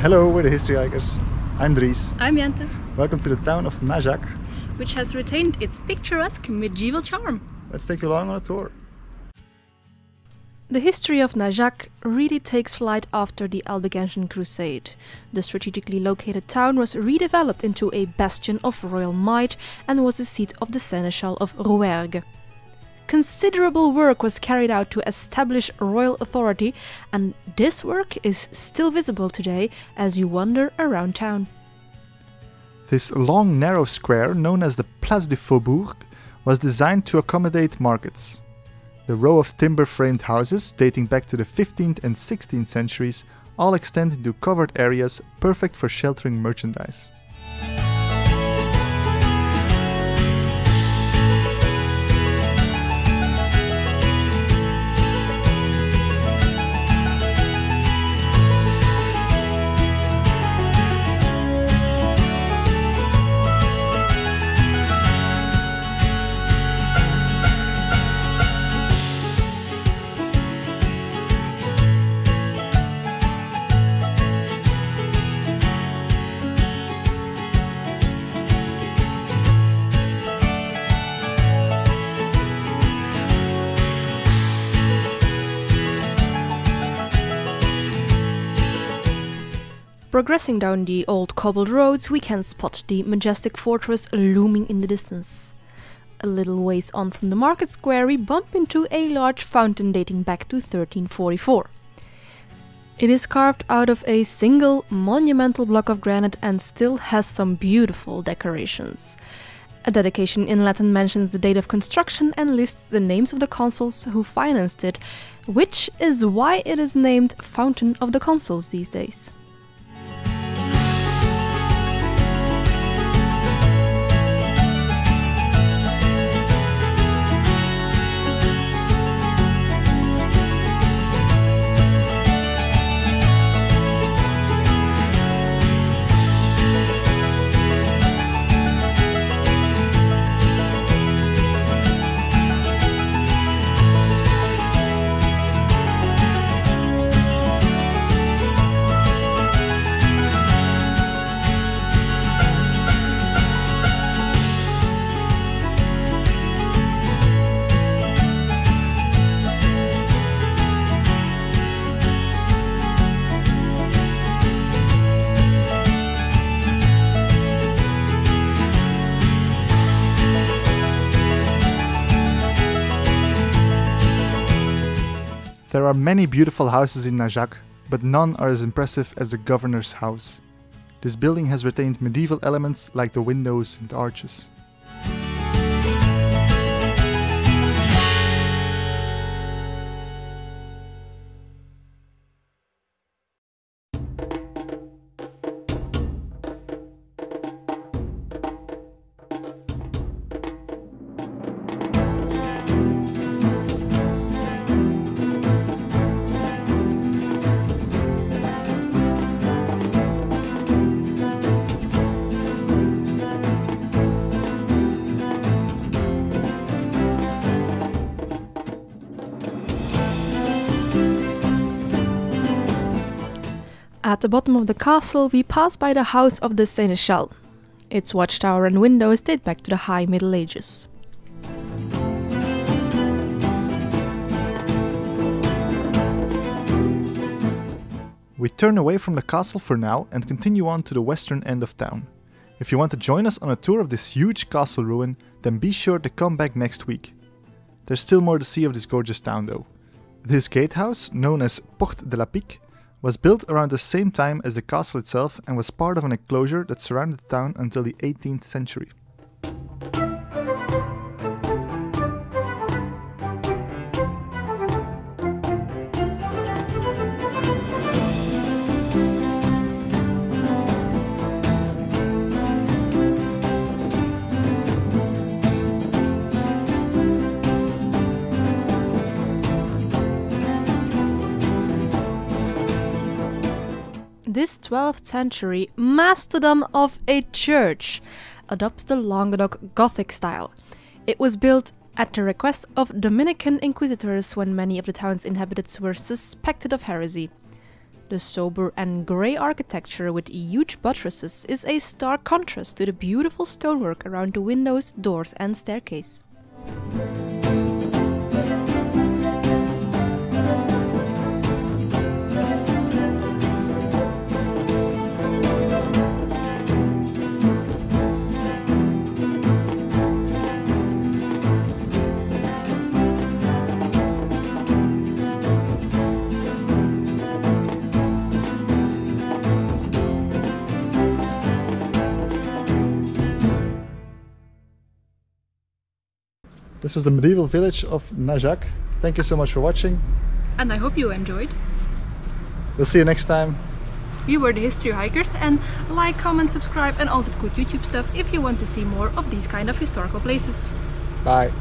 Hello, we're the History Hikers. I'm Dries. I'm Jente. Welcome to the town of Najac, which has retained its picturesque medieval charm. Let's take you along on a tour. The history of Najac really takes flight after the Albigensian Crusade. The strategically located town was redeveloped into a bastion of royal might and was the seat of the Seneschal of Rouergue. Considerable work was carried out to establish royal authority, and this work is still visible today as you wander around town. This long, narrow square, known as the Place du Faubourg, was designed to accommodate markets. The row of timber-framed houses, dating back to the 15th and 16th centuries, all extend into covered areas perfect for sheltering merchandise. Progressing down the old cobbled roads, we can spot the majestic fortress looming in the distance. A little ways on from the market square, we bump into a large fountain dating back to 1344. It is carved out of a single monumental block of granite and still has some beautiful decorations. A dedication in Latin mentions the date of construction and lists the names of the consuls who financed it, which is why it is named Fountain of the Consuls these days. There are many beautiful houses in Najac, but none are as impressive as the governor's house. This building has retained medieval elements like the windows and arches. At the bottom of the castle, we pass by the house of the Seneschal. Its watchtower and windows date back to the High Middle Ages. We turn away from the castle for now and continue on to the western end of town. If you want to join us on a tour of this huge castle ruin, then be sure to come back next week. There's still more to see of this gorgeous town though. This gatehouse, known as Porte de la Pique, was built around the same time as the castle itself and was part of an enclosure that surrounded the town until the 18th century. This 12th century mastodon of a church adopts the Languedoc Gothic style. It was built at the request of Dominican inquisitors when many of the town's inhabitants were suspected of heresy. The sober and grey architecture with huge buttresses is a stark contrast to the beautiful stonework around the windows, doors and staircase. This was the medieval village of Najac. Thank you so much for watching. And I hope you enjoyed. We'll see you next time. We were the History Hikers, and like, comment, subscribe and all the good YouTube stuff if you want to see more of these kind of historical places. Bye.